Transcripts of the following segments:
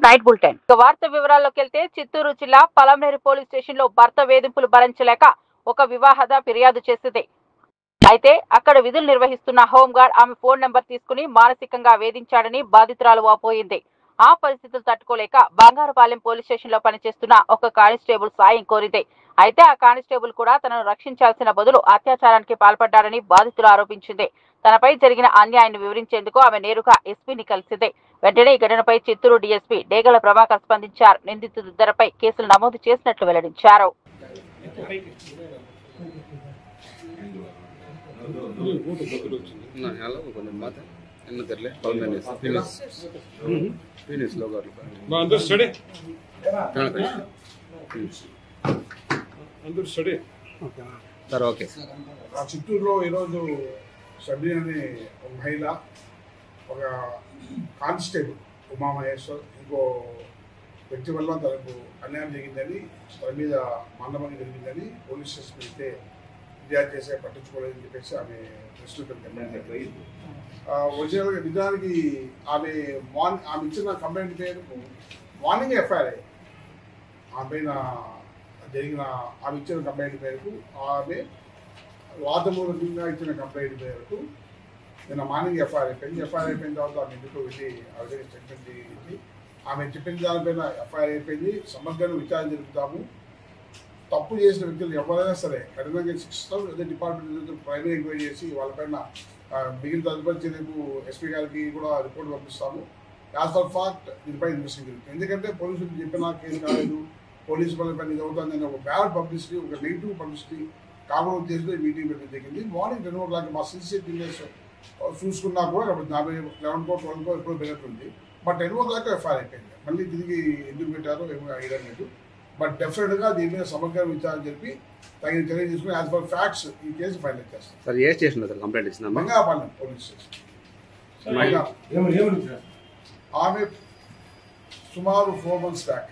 Night bulletin. వార్త వివరాల్లోకి వెళ్తే చిత్తూరు జిల్లా పలంనేరు పోలీస్ స్టేషన్ లో భర్త వేధింపులు భరించలేక ఒక వివాహద ఫిర్యాదు చేసింది. అయితే అక్కడ విధులు నిర్వహిస్తున్న హోంగార్డ్ ఆమె ఫోన్ నెంబర్ తీసుకుని మానసికంగా వేధించాడని బాధితురాలు వాపోయింది. ఆ పరిస్థితులు తట్టుకోలేక బంగారుపాలెం పోలీస్ స్టేషన్ లో పనిచేస్తున్న ఒక కానిస్టేబుల్ సాయం కోరింది. అయితే ఆ కానిస్టేబుల్ కూడా తనను రక్షించాల్సిన బదులు అత్యాచారానికి పాల్పడ్డారని బాధితులు ఆరోపించింది. తనపై జరిగిన అన్యాయాన్ని వివరించేందుకు ఆమె నేరుగా ఎస్పీని కలిసింది. వెంటనే ఈ ఘటనపై చిత్తూరు డీఎస్పీ డేగల ప్రభాకర్ స్పందించారు. నిందితులిద్దరిపై కేసులు నమోదు చేసినట్లు వెల్లడించారు. చిత్తూరులో ఈరోజు సబ్రీ అనే ఒక మహిళ, ఒక కానిస్టేబుల్ ఉమామహేశ్వర్ ఇంకో వ్యక్తి వల్ల తనకు అన్యాయం జరిగిందని, తన మీద మానభంగం జరిగిందని పోలీస్ స్టేషన్ వెళ్తే ఫిర్యాదు చేసే పట్టించుకోలేదని చెప్పేసి ఆమె ఒరిజినల్గా నిజానికి ఆమె ఇచ్చిన కంప్లైంట్ పేరుకు మార్నింగ్ ఎఫ్ఐఆర్ ఆమె పైన జరిగిన ఆమె ఇచ్చిన కంప్లైంట్ పేరుకు ఆమె వాదమూలంగా ఇచ్చిన కంప్లైంట్ పేరుకు నిన్న మార్నింగ్ ఎఫ్ఐఆర్ అయిపోయింది. ఎఫ్ఐఆర్ అయిపోయిన తర్వాత ఆమె ఇంటికి వెళ్ళి ఆమె దగ్గర స్టేట్మెంట్ ఇచ్చి ఆమె చెప్పిన దానిపైన ఎఫ్ఐఆర్ అయిపోయింది. సమగ్రంగా విచారణ జరుపుతాము. తప్పు చేసిన వ్యక్తులు ఎవరైనా సరే కఠినంగా శిక్షిస్తాం. అదే డిపార్ట్మెంట్ ప్రైమరీ ఎంక్వైరీ చేసి వాళ్ళపైన మిగిలిన తదుపరి చర్యకు ఎస్పీ గారికి కూడా రిపోర్ట్ పంపిస్తాము. యాజ్ ఫర్ ఫ్యాక్ట్ దీనిపై ఇన్వెస్టిగేషన్ జరుగుతుంది. ఎందుకంటే పోలీసులు చెప్పిన కేసు కాలేదు, పోలీసు పైన ఇది అవుతుందని ఒక బ్యాడ్ పబ్లిసిటీ, ఒక నెగిటివ్ పబ్లిసిటీ కామన్ ఉద్దేశంతో ఈ మీటింగ్ పెట్టడం జరిగింది. మార్నింగ్ 10 o'clock మా CCTVs చూసుకున్నా కూడా 11 ఎప్పుడు పెరుగుతుంది. బట్ 10 o'clock ఎఫ్ఐఆర్ అయిపోయింది. మళ్ళీ తిరిగి ఎందుకు పెట్టారో ఏమో ఐడియా లేదు. బట్ డెఫినెట్గా దీని మీద సమగ్ర విచారణ జరిపి తగిన చర్య తీసుకుని యాజ్ పర్ ఫ్యాక్ట్స్ ఈ కేసు ఫైనల్ చేస్తాం. సార్ ఏ స్టేషన్ సార్ కంప్లైంట్ ఇచ్చిన? Bangapalem police station. ఆమె సుమారు 4 months back.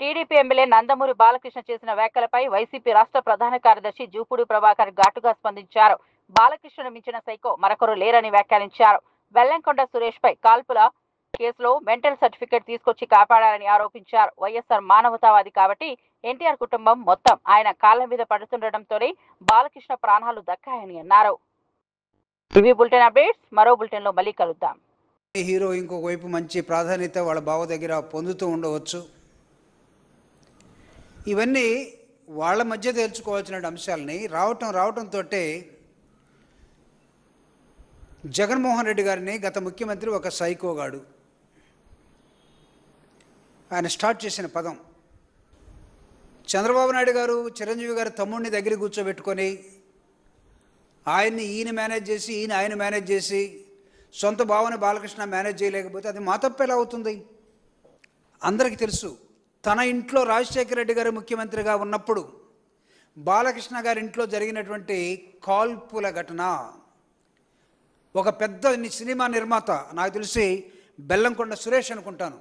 TDP MLA Nandamuri Balakrishna చేసిన వ్యాఖ్యలపై వైసీపీ రాష్ట్ర ప్రధాన కార్యదర్శి జూపూడి ప్రభాకర్ ఘాటుగా స్పందించారు. బాలకృష్ణను మించిన సైకో మరొకరు లేరని వ్యాఖ్యానించారు. వెల్లంకొండ సురేష్ పై కాల్పుల కేసులో మెంటల్ సర్టిఫికెట్ తీసుకొచ్చి కాపాడారని ఆరోపించారు. వైఎస్ఆర్ మానవతావాది కాబట్టి ఎన్టీఆర్ కుటుంబం మొత్తం ఆయన కాళ్ల మీద పడుతుండటంతోనే బాలకృష్ణ ప్రాణాలు దక్కాయని అన్నారు. టీవీ బులెటిన్ అప్డేట్స్ మరో బులెటిన్ లో మళ్ళీ కలుద్దాం. హీరో ఇంకొక వైపు మంచి ప్రాధాన్యత వాళ్ళ బావ దగ్గర పొందుతూ ఉండవచ్చు. ఇవన్నీ వాళ్ళ మధ్య తేల్చుకోవాల్సిన అంశాలని రావటంతో జగన్మోహన్ రెడ్డి గారిని గత ముఖ్యమంత్రి ఒక సైకోగాడు ఆయన స్టార్ట్ చేసిన పదం. చంద్రబాబు నాయుడు గారు చిరంజీవి గారు తమ్ముడిని దగ్గర కూర్చోబెట్టుకొని ఆయన్ని ఈయన మేనేజ్ చేసి ఆయన మేనేజ్ చేసి సొంత భావన బాలకృష్ణ మేనేజ్ చేయలేకపోతే అది మా తప్పు ఎలా అవుతుంది? అందరికీ తెలుసు. తన ఇంట్లో రాజశేఖర రెడ్డి గారు ముఖ్యమంత్రిగా ఉన్నప్పుడు బాలకృష్ణ గారి ఇంట్లో జరిగినటువంటి కాల్పుల ఘటన, ఒక పెద్ద సినిమా నిర్మాత, నాకు తెలిసి బెల్లంకొండ సురేష్ అనుకుంటాను,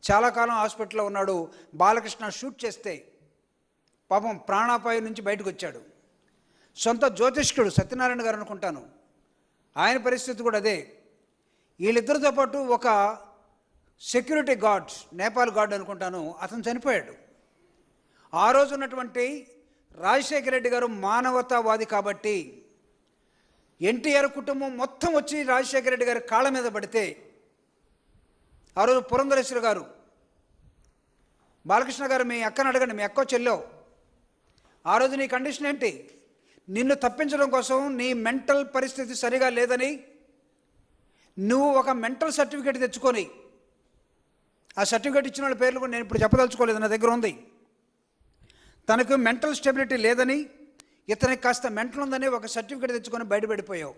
చాలా కాలం హాస్పిటల్లో ఉన్నాడు. బాలకృష్ణ షూట్ చేస్తే పాపం ప్రాణాపాయం నుంచి బయటకు వచ్చాడు. సొంత జ్యోతిష్కుడు సత్యనారాయణ గారు అనుకుంటాను, ఆయన పరిస్థితి కూడా అదే. వీళ్ళిద్దరితో పాటు ఒక సెక్యూరిటీ గార్డ్, నేపాల్ గార్డ్ అనుకుంటాను, అతను చనిపోయాడు. ఆ రోజు ఉన్నటువంటి రాజశేఖర రెడ్డి గారు మానవతావాది కాబట్టి ఎన్టీఆర్ కుటుంబం మొత్తం వచ్చి రాజశేఖర రెడ్డి గారి కాళ్ళ మీద పడితే ఆ రోజు పురంధరేశ్వరి గారు, బాలకృష్ణ గారు మీ అక్కని అడగండి, మీ అక్కో చెల్లో, ఆ రోజు నీ కండిషన్ ఏంటి? నిన్ను తప్పించడం కోసం నీ మెంటల్ పరిస్థితి సరిగా లేదని నువ్వు ఒక మెంటల్ సర్టిఫికేట్ తెచ్చుకొని, ఆ సర్టిఫికేట్ ఇచ్చిన వాళ్ళ పేర్లు కూడా నేను ఇప్పుడు చెప్పదలుచుకోలేదు, నా దగ్గర ఉంది. తనకు మెంటల్ స్టెబిలిటీ లేదని, ఇతనికి కాస్త మెంటల్ ఉందని ఒక సర్టిఫికేట్ తెచ్చుకొని బయటపడిపోయావు.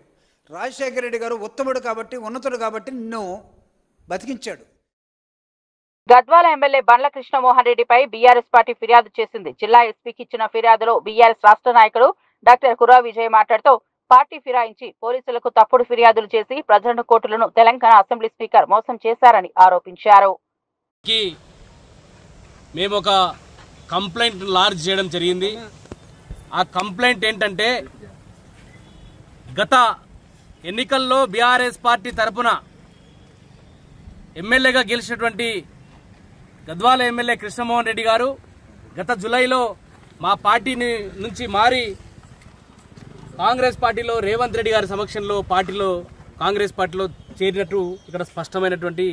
రాజశేఖర రెడ్డి గారు ఉత్తముడు కాబట్టి, ఉన్నతుడు కాబట్టి నిన్ను బతికించాడు. గద్వాల ఎమ్మెల్యే బండ్ల కృష్ణమోహన్ రెడ్డిపై బీఆర్ఎస్ పార్టీ ఫిర్యాదు చేసింది. జిల్లా ఎస్పీకి ఇచ్చిన ఫిర్యాదులో బీఆర్ఎస్ రాష్ట్ర నాయకుడు డాక్టర్ కుర్రా విజయ్ మాట్లాడుతూ పార్టీ ఫిరాయించి పోలీసులకు తప్పుడు ఫిర్యాదులు చేసి ప్రజలను కోర్టులను తెలంగాణ అసెంబ్లీ స్పీకర్ మోసం చేశారని ఆరోపించారు. మేము ఒక కంప్లైంట్ లాడ్జ్ చేయడం జరిగింది. ఆ కంప్లైంట్ ఏంటంటే, గత ఎన్నికల్లో బీఆర్ఎస్ పార్టీ తరపున ఎమ్మెల్యేగా గెలిచినటువంటి గద్వాల ఎమ్మెల్యే కృష్ణమోహన్ రెడ్డి గారు గత జూలైలో మా పార్టీ నుంచి మారి కాంగ్రెస్ పార్టీలో రేవంత్ రెడ్డి గారి సమక్షంలో కాంగ్రెస్ పార్టీలో చేరినట్టు ఇక్కడ స్పష్టమైనటువంటి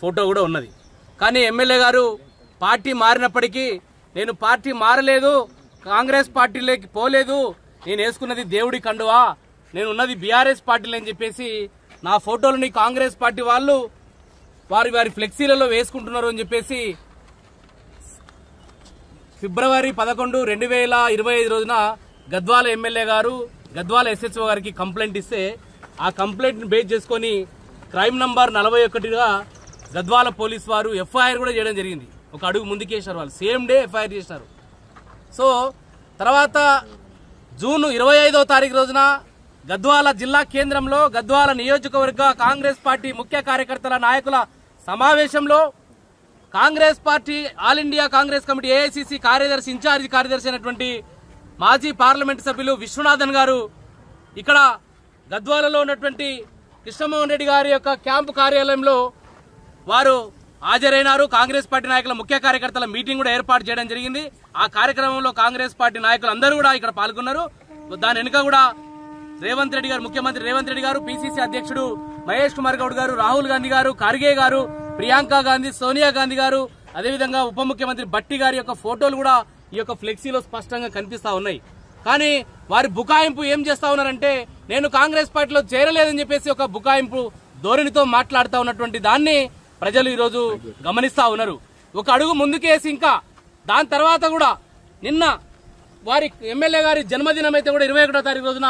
ఫోటో కూడా ఉన్నది. కానీ ఎమ్మెల్యే గారు పార్టీ మారినప్పటికీ నేను పార్టీ మారలేదు, కాంగ్రెస్ పార్టీలోకి పోలేదు, నేను వేసుకున్నది దేవుడి కండువా, నేను ఉన్నది బీఆర్ఎస్ పార్టీలో అని చెప్పేసి నా ఫోటోలని కాంగ్రెస్ పార్టీ వాళ్ళు వారి ఫ్లెక్సీలలో వేసుకుంటున్నారు అని చెప్పేసి ఫిబ్రవరి 11, 2025 రోజున గద్వాల ఎమ్మెల్యే గారు గద్వాల ఎస్హెచ్ఓ గారికి కంప్లైంట్ ఇస్తే ఆ కంప్లైంట్ని బేస్ చేసుకొని క్రైమ్ నంబర్ 41గా గద్వాల పోలీస్ వారు ఎఫ్ఐఆర్ కూడా చేయడం జరిగింది. ఒక అడుగు ముందుకేసారు, వాళ్ళు సేమ్ డే ఎఫ్ఐఆర్ చేశారు. సో తర్వాత జూన్ 25వ తారీఖు రోజున గద్వాల జిల్లా కేంద్రంలో గద్వాల నియోజకవర్గ కాంగ్రెస్ పార్టీ ముఖ్య కార్యకర్తల నాయకుల సమావేశంలో Congress party all India Congress committee AICC కార్యదర్శి ఇన్ఛార్జి కార్యదర్శి అయినటువంటి మాజీ పార్లమెంటు సభ్యులు విశ్వనాథన్ గారు ఇక్కడ గద్వాలలో ఉన్నటువంటి కృష్ణమోహన్ రెడ్డి గారి యొక్క క్యాంపు కార్యాలయంలో వారు హాజరైనారు. కాంగ్రెస్ పార్టీ నాయకుల ముఖ్య కార్యకర్తల మీటింగ్ కూడా ఏర్పాటు చేయడం జరిగింది. ఆ కార్యక్రమంలో కాంగ్రెస్ పార్టీ నాయకులు అందరూ కూడా ఇక్కడ పాల్గొన్నారు. దాని వెనుక కూడా రేవంత్ రెడ్డి గారు, ముఖ్యమంత్రి రేవంత్ రెడ్డి గారు, పిసిసి అధ్యక్షుడు మహేష్ కుమార్ గౌడ్ గారు, రాహుల్ గాంధీ గారు, ఖర్గే గారు, ప్రియాంక గాంధీ, సోనియా గాంధీ గారు, అదేవిధంగా ఉప ముఖ్యమంత్రి భట్టి గారి యొక్క ఫోటోలు కూడా ఈ యొక్క ఫ్లెక్సీలో స్పష్టంగా కనిపిస్తా ఉన్నాయి. కానీ వారి బుకాయింపు ఏం చేస్తా ఉన్నారంటే నేను కాంగ్రెస్ పార్టీలో చేరలేదని చెప్పేసి ఒక బుకాయింపు ధోరణితో మాట్లాడుతూ ఉన్నటువంటి దాన్ని ప్రజలు ఈరోజు గమనిస్తా ఉన్నారు. ఒక అడుగు ముందుకేసి ఇంకా దాని తర్వాత కూడా నిన్న వారి ఎమ్మెల్యే గారి జన్మదినం అయితే కూడా 21వ తారీఖు రోజున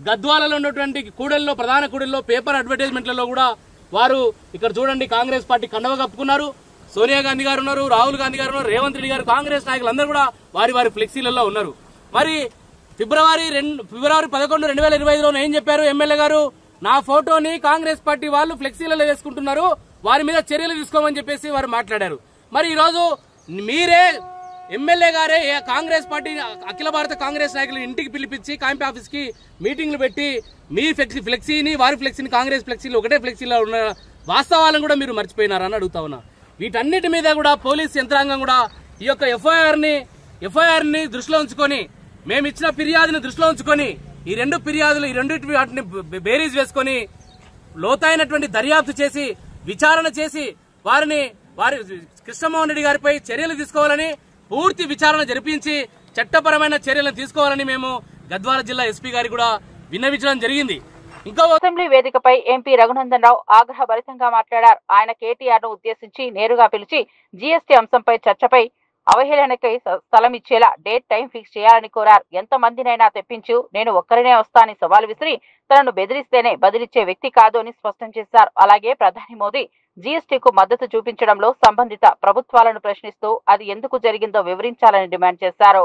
గద్వాలలో ఉన్నటువంటి కూడల్లో, ప్రధాన కూడల్లో పేపర్ అడ్వర్టైజ్మెంట్లలో కూడా వారు ఇక్కడ చూడండి కాంగ్రెస్ పార్టీ కండవ కప్పుకున్నారు. సోనియా గాంధీ గారు ఉన్నారు, రాహుల్ గాంధీ గారు ఉన్నారు, రేవంత్ రెడ్డి గారు, కాంగ్రెస్ నాయకులు అందరూ కూడా వారి ఫ్లెక్సీలలో ఉన్నారు. మరి ఫిబ్రవరి 11, 2025లో ఏం చెప్పారు ఎమ్మెల్యే గారు? నా ఫోటోని కాంగ్రెస్ పార్టీ వాళ్ళు ఫ్లెక్సీలలో వేసుకుంటున్నారు, వారి మీద చర్యలు తీసుకోమని చెప్పేసి వారు మాట్లాడారు. మరి ఈరోజు మీరే ఎమ్మెల్యే గారే కాంగ్రెస్ పార్టీ అఖిల భారత కాంగ్రెస్ నాయకులు ఇంటికి పిలిపించి క్యాంప్ ఆఫీస్ కి మీటింగ్లు పెట్టి మీ ఫ్లెక్సీని వారి ఫ్లెక్సీని కాంగ్రెస్ ఫ్లెక్సీలు ఒకటే ఫ్లెక్సీలో ఉన్న వాస్తవాలను కూడా మీరు మర్చిపోయినారని అడుగుతా ఉన్నా. వీటన్నిటి మీద కూడా పోలీస్ యంత్రాంగం కూడా ఈ యొక్క ఎఫ్ఐఆర్ ని దృష్టిలో ఉంచుకొని, మేము ఇచ్చిన ఫిర్యాదుని దృష్టిలో ఉంచుకొని ఈ రెండింటి వాటిని బేరీజ్ వేసుకొని లోతైనటువంటి దర్యాప్తు చేసి విచారణ చేసి వారి కృష్ణమోహన్ రెడ్డి గారిపై చర్యలు తీసుకోవాలని, పూర్తి విచారణ జరిపించి చట్టపరమైన చర్యలను తీసుకోవాలని మేము గద్వాల జిల్లా ఎస్పీ గారికి కూడా విన్నవించడం జరిగింది. ఇంకో అసెంబ్లీ వేదికపై ఎంపీ రఘునందన్ రావు ఆగ్రహభరితంగా మాట్లాడారు. ఆయన కేటీఆర్ ను ఉద్దేశించి నేరుగా పిలిచి జీఎస్టీ అంశంపై చర్చపై అవహేళనకై స్థలం ఇచ్చేలా డేట్ టైం ఫిక్స్ చేయాలని కోరారు. ఎంతమందినైనా తెప్పించు, నేను ఒక్కరినే వస్తానని సవాల్ విసిరి తనను బెదిరిస్తేనే బదిలిచ్చే వ్యక్తి కాదు అని స్పష్టం చేశారు. అలాగే ప్రధాని మోదీ జీఎస్టీకు మద్దతు చూపించడంలో సంబంధిత ప్రభుత్వాలను ప్రశ్నిస్తూ అది ఎందుకు జరిగిందో వివరించాలని డిమాండ్ చేశారు.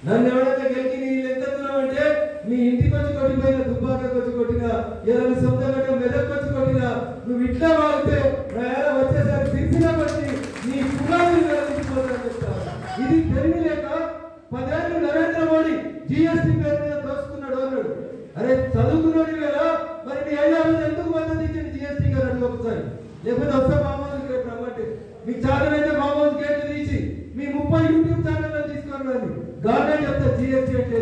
నన్ను ఎవరైతే గెలిచి నీళ్ళు ఎంత దూరం అంటే మీ ఇంటికి వచ్చి కొట్టిపోయినా, దుబ్బాకకి వచ్చి కొట్టినా, ఏదైనా సొంతంగా మెదక్ వచ్చి కొట్టినా, నువ్వు ఇట్లా వాడితే వచ్చేసరికి సిరిసిలో వచ్చి నీ పునాదులు తీసుకుపోతారని చెప్తావు. ఇది తెలియలేక 10 ఏళ్ళు నరేంద్ర మోడీ జీఎస్టీ పేరు మీద దోచుకున్నాడు అన్నాడు. అరే చదువుకున్నాడు కదా, మరి మీ 5 ఏళ్ళు ఎందుకు మద్దతు ఇచ్చింది జీఎస్టీ గారు అడుగు ఒకసారి. లేకపోతే వస్తే మామూలు రేపు రమ్మంటే మీకు చాలనైతే మామూలు గేట్లు తీసి మీ 30 యూట్యూబ్ ఛానల్లో తీసుకున్నాను. గవర్నమెంట్ చెప్తా జీఎస్టీ అంటే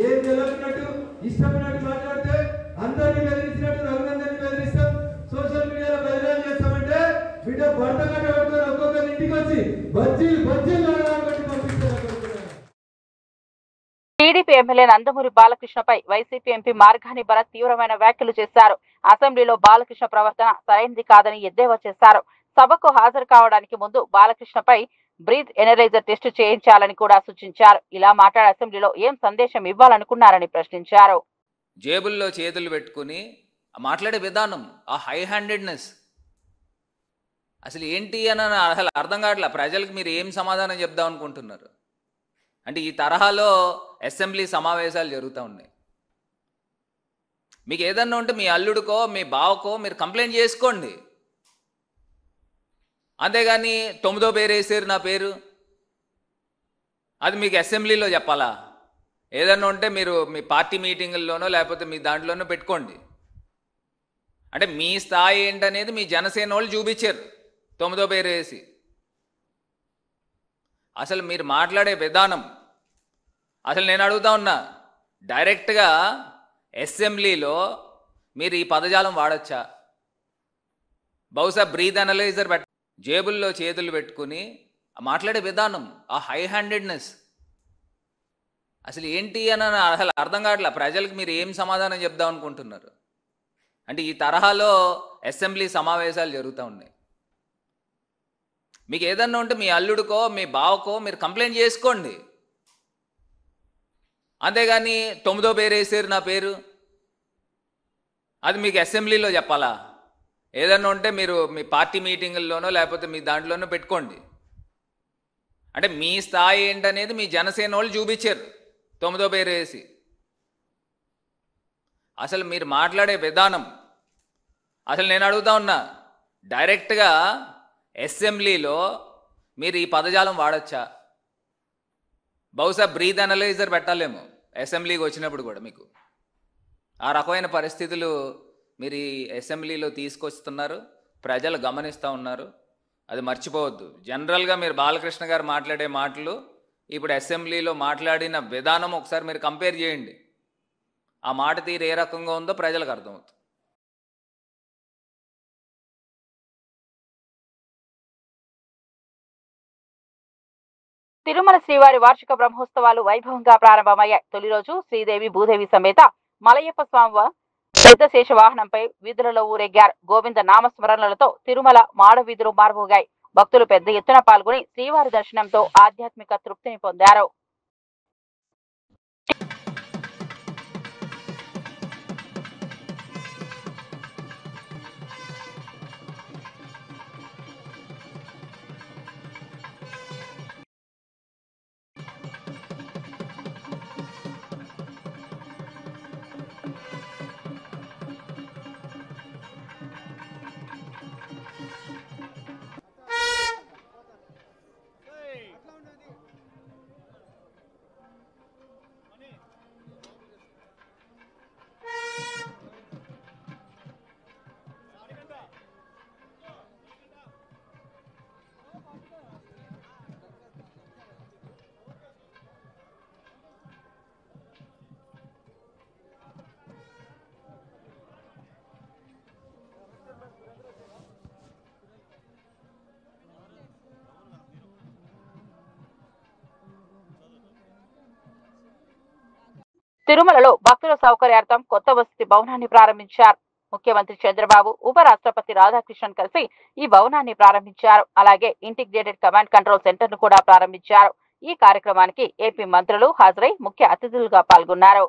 ఏం తెలియనట్టు ఇష్టమైనట్టు మాట్లాడితే అందరినీ బెదిరించినట్టు రఘునందన్ని బెదిరిస్తాం, సోషల్ మీడియాలో బెదిరాలు చేస్తామంటే బిడ్డ భర్త కట్ట పెట్టుకొని ఒక్కొక్కరి ఇంటికి వచ్చి బజ్జీలు పంపిస్తారు. టీడీపీ ఎమ్మెల్యే నందమూరి బాలకృష్ణపై వైసీపీ ఎంపీ మార్గాని భరత్ తీవ్రమైన వ్యాఖ్యలు చేశారు. అసెంబ్లీలో బాలకృష్ణ ప్రవర్తన సరైనది కాదని ఎద్దేవా చేశారు. సభకు హాజరు కావడానికి ముందు బాలకృష్ణపై బ్రీత్ ఎనలైజర్ టెస్ట్ చేయించాలని కూడా సూచించారు. ఇలా మాట్లాడే అసెంబ్లీలో ఏం సందేశం ఇవ్వాలనుకున్నారని ప్రశ్నించారు. జేబుల్లో చేతులు పెట్టుకుని మాట్లాడే విధానం, ఆ హై హ్యాండెడ్నెస్ అసలు ఏంటి అని అసలు అర్థం కావట్లే ప్రజలకు. మీరు ఏం సమాధానం చెప్దాం అనుకుంటున్నారు? అంటే ఈ తరహాలో అసెంబ్లీ సమావేశాలు జరుగుతూ ఉన్నాయి. మీకు ఏదన్నా ఉంటే మీ అల్లుడికో మీ బావకో మీరు కంప్లైంట్ చేసుకోండి, అంతేగాని 9వ పేరు వేసారు నా పేరు అది మీకు అసెంబ్లీలో చెప్పాలా? ఏదన్నా ఉంటే మీరు మీ పార్టీ మీటింగుల్లోనో లేకపోతే మీ దాంట్లోనో పెట్టుకోండి. అంటే మీ స్థాయి ఏంటనేది మీ జనసేన వాళ్ళు చూపించారు 9వ పేరు వేసి. అసలు మీరు మాట్లాడే విధానం, అసలు నేను అడుగుతా ఉన్నా, డైరెక్ట్గా అసెంబ్లీలో మీరు ఈ పదజాలం వాడచ్చా? బహుశా బ్రీత్ అనలైజర్ జేబుల్లో చేతులు పెట్టుకుని మాట్లాడే విధానం, ఆ హై హ్యాండెడ్నెస్ అసలు ఏంటి అని అసలు అర్థం కావట్లే. ప్రజలకు మీరు ఏం సమాధానం చెప్దాం అనుకుంటున్నారు? అంటే ఈ తరహాలో అసెంబ్లీ సమావేశాలు జరుగుతూ ఉన్నాయి. మీకు ఏదన్నా ఉంటే మీ అల్లుడికో మీ బావకో మీరు కంప్లైంట్ చేసుకోండి, అంతేగాని 9వ పేరు వేసారు నా పేరు అది మీకు అసెంబ్లీలో చెప్పాలా? ఏదన్నా ఉంటే మీరు మీ పార్టీ మీటింగుల్లోనో లేకపోతే మీ దాంట్లోనో పెట్టుకోండి. అంటే మీ స్థాయి ఏంటనేది మీ జనసేన వాళ్ళు చూపించారు 9వ పేరు వేసి. అసలు మీరు మాట్లాడే విధానం, అసలు నేను అడుగుతా ఉన్నా, డైరెక్ట్గా అసెంబ్లీలో మీరు ఈ పదజాలం వాడచ్చా? బహుశా బ్రీత్ అనలైజర్ పెట్టాలేమో అసెంబ్లీకి వచ్చినప్పుడు కూడా. మీకు ఆ రకమైన పరిస్థితులు మీరు ఈ అసెంబ్లీలో తీసుకొస్తున్నారు, ప్రజలు గమనిస్తూ ఉన్నారు, అది మర్చిపోవద్దు. జనరల్గా మీరు బాలకృష్ణ గారు మాట్లాడే మాటలు ఇప్పుడు అసెంబ్లీలో మాట్లాడిన విధానం ఒకసారి మీరు కంపేర్ చేయండి. ఆ మాట తీరు ఏ రకంగా ఉందో ప్రజలకు అర్థమవుతుంది. తిరుమల శ్రీవారి వార్షిక బ్రహ్మోత్సవాలు వైభవంగా ప్రారంభమయ్యాయి. తొలి రోజు శ్రీదేవి భూదేవి సమేత మలయప్ప స్వామి పెద్ద శేష వాహనంపై వీధులలో ఊరేగారు. గోవింద నామస్మరణలతో తిరుమల మాడ వీధులు మారుమోగాయి. భక్తులు పెద్ద ఎత్తున పాల్గొని శ్రీవారి దర్శనంతో ఆధ్యాత్మిక తృప్తిని పొందారు. తిరుమలలో భక్తుల సౌకర్యార్థం కొత్త వసతి భవనాన్ని ప్రారంభించారు. ముఖ్యమంత్రి చంద్రబాబు, ఉపరాష్ట్రపతి రాధాకృష్ణన్ కలిసి ఈ భవనాన్ని ప్రారంభించారు. అలాగే ఇంటిగ్రేటెడ్ కమాండ్ కంట్రోల్ సెంటర్ ను కూడా ప్రారంభించారు. ఈ కార్యక్రమానికి ఏపీ మంత్రులు హాజరై ముఖ్య అతిథులుగా పాల్గొన్నారు.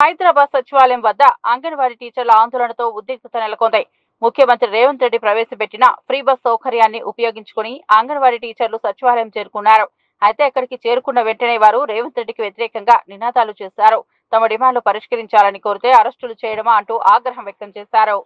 హైదరాబాద్ సచివాలయం వద్ద అంగన్వాడీ టీచర్ల ఆందోళనతో ఉద్రిక్తత నెలకొంది. ముఖ్యమంత్రి రేవంత్ రెడ్డి ప్రవేశపెట్టిన ఫ్రీ బస్ సౌకర్యాన్ని ఉపయోగించుకుని అంగన్వాడీ టీచర్లు సచివాలయం చేరుకున్నారు. అయితే అక్కడికి చేరుకున్న వెంటనే వారు రేవంత్ రెడ్డికి వ్యతిరేకంగా నినాదాలు చేశారు. తమ డిమాండ్లు పరిష్కరించాలని కోరితే అరెస్టులు చేయడమా అంటూ ఆగ్రహం వ్యక్తం చేశారు.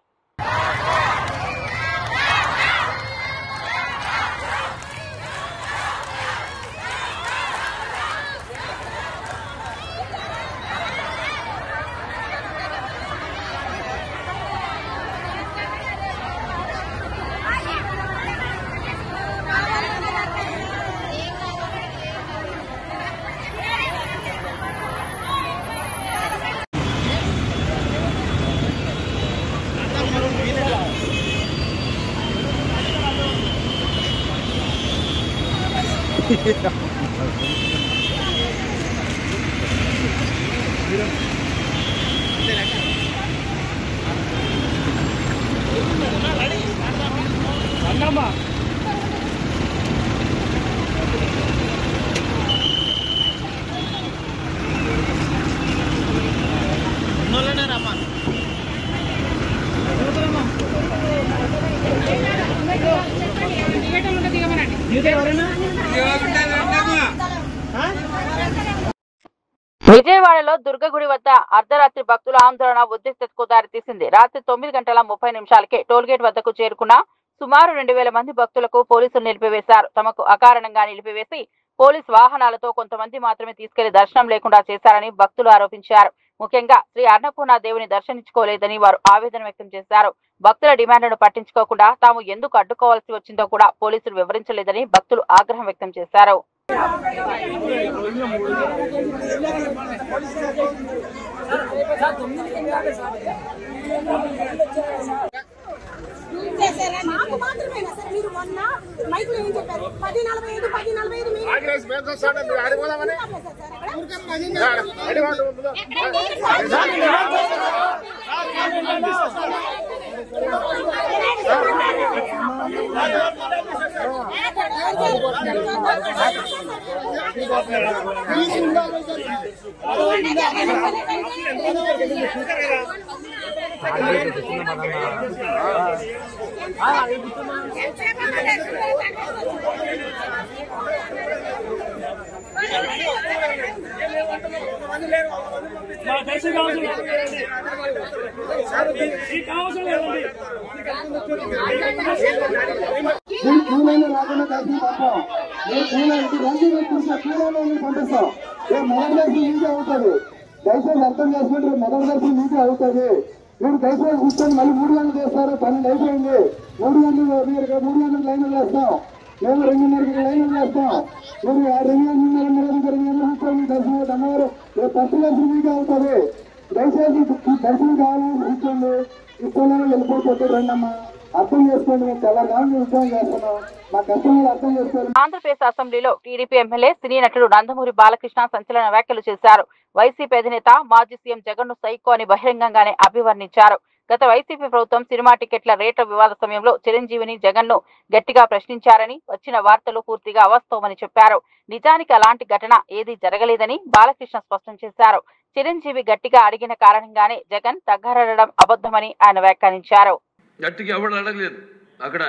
విజయవాడలో దుర్గగుడి వద్ద అర్ధరాత్రి భక్తుల ఆందోళన ఉద్రిక్తతకు దారితీసింది. రాత్రి 9:30 టోల్గేట్ వద్దకు చేరుకున్న సుమారు 2000 మంది భక్తులకు పోలీసులు నిలిపివేశారు. తమకు అకారణంగా నిలిపివేసి పోలీసు వాహనాలతో కొంతమంది మాత్రమే తీసుకెళ్లి దర్శనం లేకుండా చేశారని భక్తులు ఆరోపించారు. ముఖ్యంగా శ్రీ అన్నపూర్ణ దేవుని దర్శించుకోలేదని వారు ఆవేదన వ్యక్తం చేశారు. భక్తుల డిమాండ్లను పట్టించుకోకుండా తాము ఎందుకు అడ్డుకోవాల్సి వచ్చిందో కూడా పోలీసులు వివరించలేదని భక్తులు ఆగ్రహం వ్యక్తం చేశారు. మాకు మాత్రమేనా సార్ మీరు మొన్న మైక్ లో ఏం చెప్పారు? దయచేసి అర్థం చేసుకుంటే మొదటి దర్శనం మీకే అవుతుంది. మీరు దయచేసి కూర్చొని మళ్ళీ 3 గంటలు చేస్తారు. 12 అయిపోయింది. 3 గంటలు మీరు 3 గంటలకు లైన్లు చేస్తాం. మేము 2:30కి లైన్లు చేస్తాం. మీరు 2:30 కూర్చొని దర్శనం అమ్మవారు ఫస్ట్ దర్శనం మీకే అవుతుంది. దయచేసి దర్శనం కావాలని కూర్చోండి. ఇష్టంలో వెళ్ళిపోతే రండమ్మా. అర్థం చేసుకోండి. మేము తెల్లగానే ఉద్యోగం చేస్తున్నాం. మా కష్టంలో అర్థం చేసుకోండి. ఆంధ్రప్రదేశ్ అసెంబ్లీలో టీడీపీ ఎమ్మెల్యే సినీ నటుడు నందమూరి బాలకృష్ణ సంచలన వ్యాఖ్యలు చేశారు. వైసీపీ అధినేత మాజీ సీఎం జగన్ ను సైకో అని బహిరంగంగానే అభివర్ణించారు. గత వైసీపీ ప్రభుత్వం సినిమా టికెట్ల రేట్ల వివాద సమయంలో చిరంజీవిని జగన్ ను గట్టిగా ప్రశ్నించారని, వచ్చిన వార్తలు పూర్తిగా అవాస్తవమని చెప్పారు. నిజానికి అలాంటి ఘటన ఏదీ జరగలేదని బాలకృష్ణ స్పష్టం చేశారు. చిరంజీవి గట్టిగా అడిగిన కారణంగానే జగన్ తగ్గారడం అబద్ధమని ఆయన వ్యాఖ్యానించారు. గట్టిగా ఎవరు అడగలేదు అక్కడ.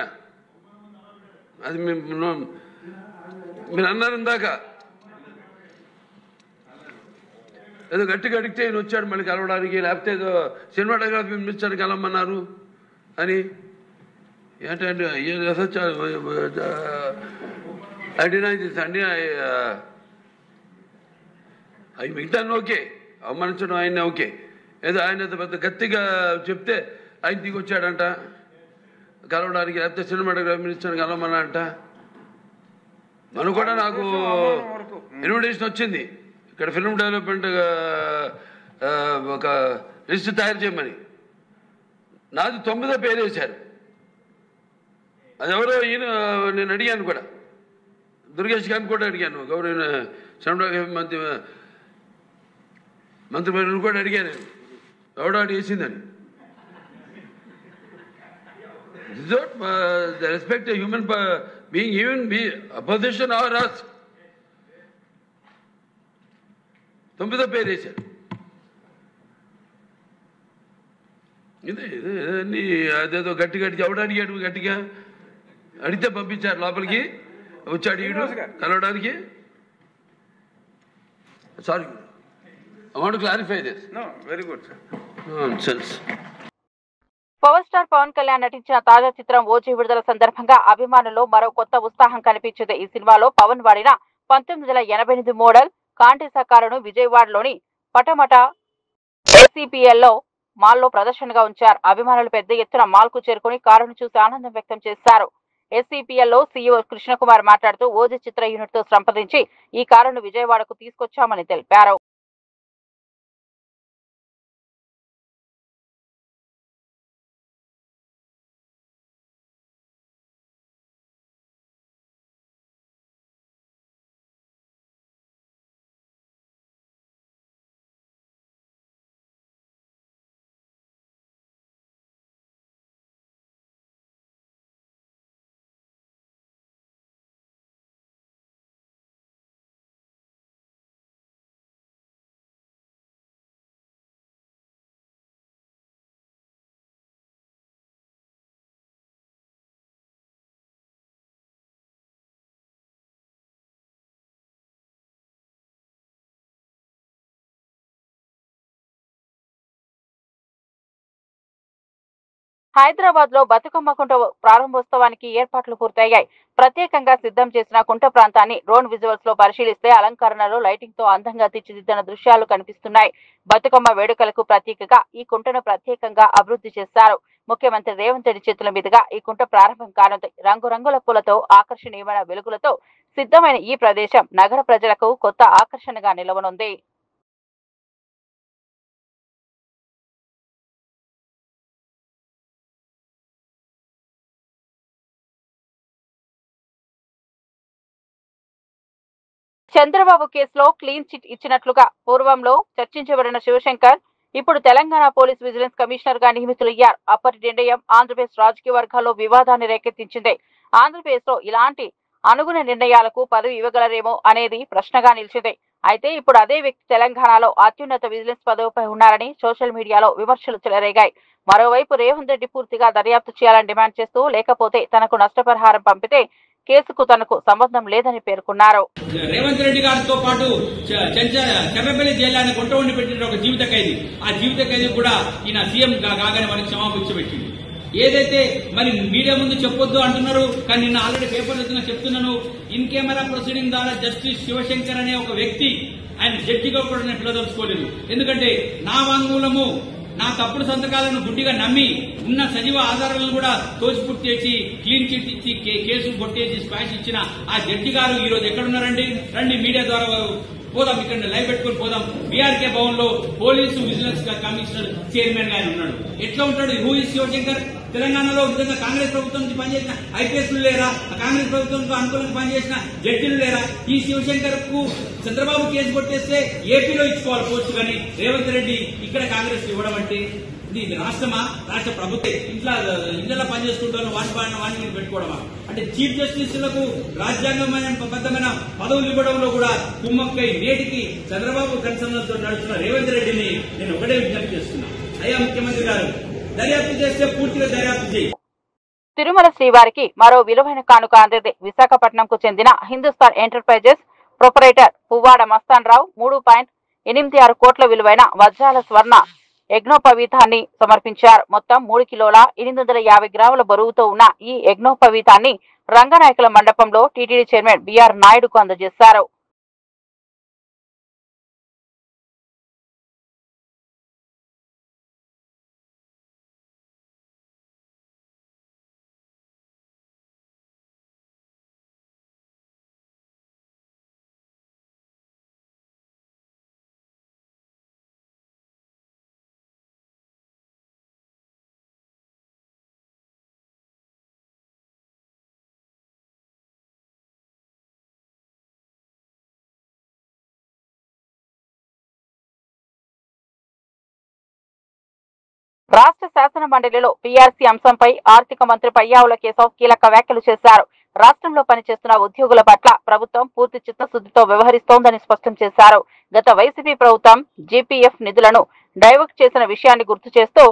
అది మీరు అన్నారు ఇందాక, ఏదో గట్టిగా అడిగితే ఈయన వచ్చాడు మళ్ళీ కలవడానికి, లేకపోతే ఏదో సినిమాటోగ్రఫీ మినిస్టర్ కలవమన్నారు అని. ఏంటంటే అవి మిగతాన్ని ఓకే, అవమానించడం ఆయన ఓకే. ఏదో ఆయన పెద్ద గట్టిగా చెప్తే ఆయన దిగి వచ్చాడంట కలవడానికి, లేకపోతే సినిమాటోగ్రఫీ మినిస్టర్ కలవమన్నా అంట. మనం కూడా నాకు ఇన్విటేషన్ వచ్చింది ఇక్కడ ఫిల్మ్ డెవలప్మెంట్ ఒక లిస్ట్ తయారు చేయమని. నాది 9వ పేరు వేశారు. అది ఎవరో ఈయన నేను అడిగాను కూడా, దుర్గేష్ గారిని కూడా అడిగాను, గౌరవ సినిమాటోగ్రఫీ మంత్రి కూడా అడిగాను ఎవడో అడి వేసిందని. The respect a human being, even be opposition or us. 9వ పేరు వేశారు. ఇదే అదేదో గట్టి ఎవడు అడిగాడు గట్టిగా అడిగితే పంపించారు లోపలికి వచ్చాడు ఈడు కలవడానికి. Sorry, I want to clarify this. No, very good, sir. Nonsense. Power star Pawan Kalyan నటించిన తాజా చిత్రం ఓజీ విడుదల సందర్భంగా అభిమానుల్లో మరో కొత్త ఉత్సాహం కనిపించింది. ఈ సినిమాలో పవన్ వాడిన 1988 మోడల్ కాంటిసా కారును విజయవాడలోని పటమట ACPL మాల్లో ప్రదర్శనగా ఉంచారు. అభిమానులు పెద్ద ఎత్తున మాల్ కు చేరుకుని కారును చూసి ఆనందం వ్యక్తం చేశారు. SCPL CEO కృష్ణకుమార్ మాట్లాడుతూ ఓజీ చిత్ర యూనిట్ తో సంప్రదించి ఈ కారును విజయవాడకు తీసుకొచ్చామని తెలిపారు. హైదరాబాద్ లో బతుకమ్మ కుంట ప్రారంభోత్సవానికి ఏర్పాట్లు పూర్తయ్యాయి. ప్రత్యేకంగా సిద్ధం చేసిన కుంట ప్రాంతాన్ని డ్రోన్ విజువల్స్ లో పరిశీలిస్తే అలంకరణలో లైటింగ్ తో అందంగా తీర్చిదిద్దిన దృశ్యాలు కనిపిస్తున్నాయి. బతుకమ్మ వేడుకలకు ప్రత్యేకగా ఈ కుంటను ప్రత్యేకంగా అభివృద్ధి చేశారు. ముఖ్యమంత్రి రేవంత్ రెడ్డి చేతుల మీదుగా ఈ కుంట ప్రారంభం కానుంది. రంగురంగుల పూలతో ఆకర్షణీయమైన వెలుగులతో సిద్ధమైన ఈ ప్రదేశం నగర ప్రజలకు కొత్త ఆకర్షణగా నిలవనుంది. చంద్రబాబు కేసులో క్లీన్ చిట్ ఇచ్చినట్లుగా పూర్వంలో చర్చించబడిన శివశంకర్ ఇప్పుడు తెలంగాణ పోలీస్ విజిలెన్స్ కమిషనర్ గా నియమితులయ్యారు. అప్పటి నిర్ణయం ఆంధ్రప్రదేశ్ రాజకీయ వర్గాల్లో వివాదాన్ని రేకెత్తించింది. ఆంధ్రప్రదేశ్ లో ఇలాంటి అనుగుణ నిర్ణయాలకు పదవి ఇవ్వగలరేమో అనేది ప్రశ్నగా నిలిచింది. అయితే ఇప్పుడు అదే వ్యక్తి తెలంగాణలో అత్యున్నత విజిలెన్స్ పదవిపై ఉన్నారని సోషల్ మీడియాలో విమర్శలు చెలరేగాయి. మరోవైపు రేవంత్ రెడ్డి పూర్తిగా దర్యాప్తు చేయాలని డిమాండ్ చేస్తూ లేకపోతే తనకు నష్టపరిహారం పంపితే కేసుకు తనకు సంబంధం లేదని పేర్కొన్నారు. రేవంత్ రెడ్డి గారితో పాటు చెర్రపల్లి జైలు గుంట ఉండి పెట్టిన ఒక జీవిత ఖైదీ, ఆ జీవిత ఖైదీ కూడా ఈయన సీఎం కాగానే మనకి క్షమాపణ పెట్టింది. ఏదైతే మరి మీడియా ముందు చెప్పొద్దు అంటున్నారు, కానీ నిన్న ఆల్రెడీ పేపర్లు చెప్తున్నాను. ఇన్ కెమెరా ప్రొసీడింగ్ ద్వారా జస్టిస్ శివశంకర్ అనే ఒక వ్యక్తి ఆయన జడ్జిగా కూడా నేను పిలదలుచుకోలేదు. ఎందుకంటే నా వాంగ్మూలము, నా తప్పుడు సంతకాలను గుడ్డిగా నమ్మి ఉన్న సజీవ ఆధారాలను కూడా తోసిపుట్టి చేసి క్లీన్ చిట్ ఇచ్చి కేసు కొట్టేసి స్పాష్ ఇచ్చిన ఆ జడ్జి గారు ఈ రోజు ఎక్కడున్నారండి? రండి, మీడియా ద్వారా పోదాం, ఇక్కడ లైవ్ పెట్టుకుని పోదాం. బీఆర్కే భవన్ లో పోలీసు విజిలెన్స్ కమిషనర్ చైర్మన్ గా ఉన్నాడు. ఎట్లా ఉంటాడు? Who is Shivshankar? తెలంగాణలో విధంగా కాంగ్రెస్ ప్రభుత్వం నుంచి పనిచేసిన ఐపీఎస్లు లేరా? కాంగ్రెస్ ప్రభుత్వంతో అనుకూలంగా పనిచేసిన జడ్జిలు లేరా? ఈ శివశంకర్ కు చంద్రబాబు కేసు కొట్టేస్తే ఏపీలో ఇచ్చుకోవాలి పోస్ట్, కానీ రేవంత్ రెడ్డి ఇక్కడ కాంగ్రెస్ ఇవ్వడం అంటే ఇది రాష్ట్రమా? రాష్ట్ర ప్రభుత్వం ఇళ్లలో పనిచేసుకుంటాను వాడిని పెట్టుకోవడమా? అంటే చీఫ్ జస్టిస్లకు రాజ్యాంగబద్ధమైన పదవులు ఇవ్వడంలో కూడా కుమ్మక్కై నేటికి చంద్రబాబు కన్సర్న్లతో నడుస్తున్న రేవంత్ రెడ్డిని నేను ఒకటే విజ్ఞప్తి చేస్తున్నా. అయ్యా ముఖ్యమంత్రి గారు, దర్యాప్తు చేస్తే పూర్తిగా దర్యాప్తు చేయి. తిరుమల శ్రీవారికి మరో విలువైన కానుక అందింది. విశాఖపట్నంకు చెందిన హిందుస్థాన్ ఎంటర్ప్రైజెస్ ప్రొపరేటర్ పువ్వాడ మస్తాన్ రావు 3.86 కోట్ల విలువైన వజ్రాల స్వర్ణ యజ్ఞోపవీతాన్ని సమర్పించారు. మొత్తం 3 కిలోల 850 గ్రాముల బరువుతో ఉన్న ఈ యజ్ఞోపవీతాన్ని రంగనాయకుల మండపంలో టీటీడీ చైర్మన్ బిఆర్ నాయుడుకు అందజేశారు. రాష్ట్ర శాసన మండలిలో పీఆర్సీ అంశంపై ఆర్థిక మంత్రి పయ్యావుల కేశవ్ కీలక వ్యాఖ్యలు చేశారు. రాష్ట్రంలో పనిచేస్తున్న ఉద్యోగుల పట్ల ప్రభుత్వం పూర్తి చిత్తశుద్ధితో వ్యవహరిస్తోందని స్పష్టం చేశారు. గత వైసీపీ ప్రభుత్వం జీపీఎఫ్ నిధులను డైవర్ట్ చేసిన విషయాన్ని గుర్తు చేస్తూ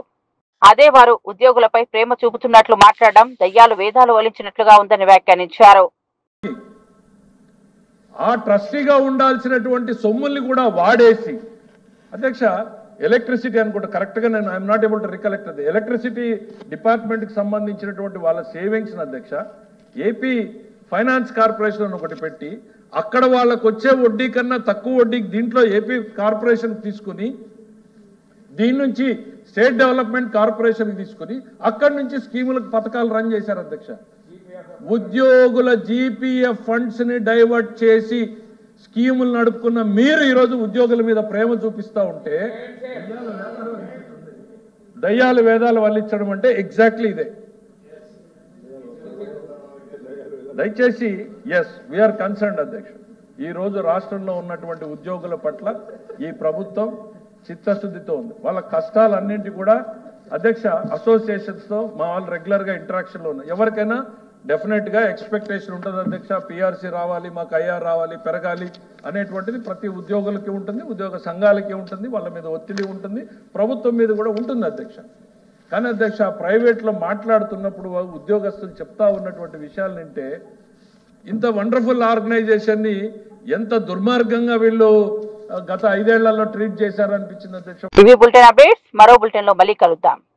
అదే వారు ఉద్యోగులపై ప్రేమ చూపుతున్నట్లు మాట్లాడడం దయ్యాలు వేదాలు వలించినట్లుగా ఉందని వ్యాఖ్యానించారు. ఆ ట్రస్టీగా ఉండాల్సినటువంటి సొమ్ముల్ని కూడా వాడేసి అధ్యక్ష ఎలక్ట్రిసిటీ అనుకుంటా కరెక్ట్గా నేను I'm not able to recollect అది ఎలక్ట్రిసిటీ డిపార్ట్మెంట్కి సంబంధించినటువంటి వాళ్ళ సేవింగ్స్ అధ్యక్ష ఏపీ ఫైనాన్స్ కార్పొరేషన్ ఒకటి పెట్టి అక్కడ వాళ్ళకు వచ్చే వడ్డీ కన్నా తక్కువ వడ్డీకి దీంట్లో ఏపీ కార్పొరేషన్ తీసుకుని దీని నుంచి స్టేట్ డెవలప్మెంట్ కార్పొరేషన్ తీసుకుని అక్కడి నుంచి స్కీములకు పథకాలు రన్ చేశారు అధ్యక్ష. ఉద్యోగుల జీపీఎఫ్ ఫండ్స్ ని డైవర్ట్ చేసి స్కీములు నడుపుకున్న మీరు ఈరోజు ఉద్యోగుల మీద ప్రేమ చూపిస్తా ఉంటే దయ్యాలు వేదాలు వల్లించడం అంటే ఎగ్జాక్ట్లీ ఇదే. దయచేసి ఎస్ వీఆర్ కన్సర్న్డ్ అధ్యక్ష. ఈ రోజు రాష్ట్రంలో ఉన్నటువంటి ఉద్యోగుల పట్ల ఈ ప్రభుత్వం చిత్తశుద్ధితో ఉంది. వాళ్ళ కష్టాలన్నింటి కూడా అధ్యక్ష అసోసియేషన్స్ తో మా వాళ్ళు రెగ్యులర్ గా ఇంటరాక్షన్ లో ఉన్నాయి. ఎవరికైనా డెఫినెట్ గా ఎక్స్పెక్టేషన్ ఉంటుంది అధ్యక్ష. పిఆర్సీ రావాలి, మాకు ఐఆర్ రావాలి, పెరగాలి అనేటువంటిది ప్రతి ఉద్యోగులకి ఉంటుంది, ఉద్యోగ సంఘాలకి ఉంటుంది, వాళ్ళ మీద ఒత్తిడి ఉంటుంది, ప్రభుత్వం మీద కూడా ఉంటుంది అధ్యక్ష. కానీ అధ్యక్ష ప్రైవేట్లో మాట్లాడుతున్నప్పుడు ఉద్యోగస్తులు చెప్తా ఉన్నటువంటి విషయాలు వింటే ఇంత వండర్ఫుల్ ఆర్గనైజేషన్ని ఎంత దుర్మార్గంగా వీళ్ళు గత 5 ఏళ్లలో ట్రీట్ చేశారనిపించింది అధ్యక్ష. టీవీ బులెటిన్ అప్డేట్స్ మరో బులెటిన్ లో మళ్ళీ కలుద్దాం.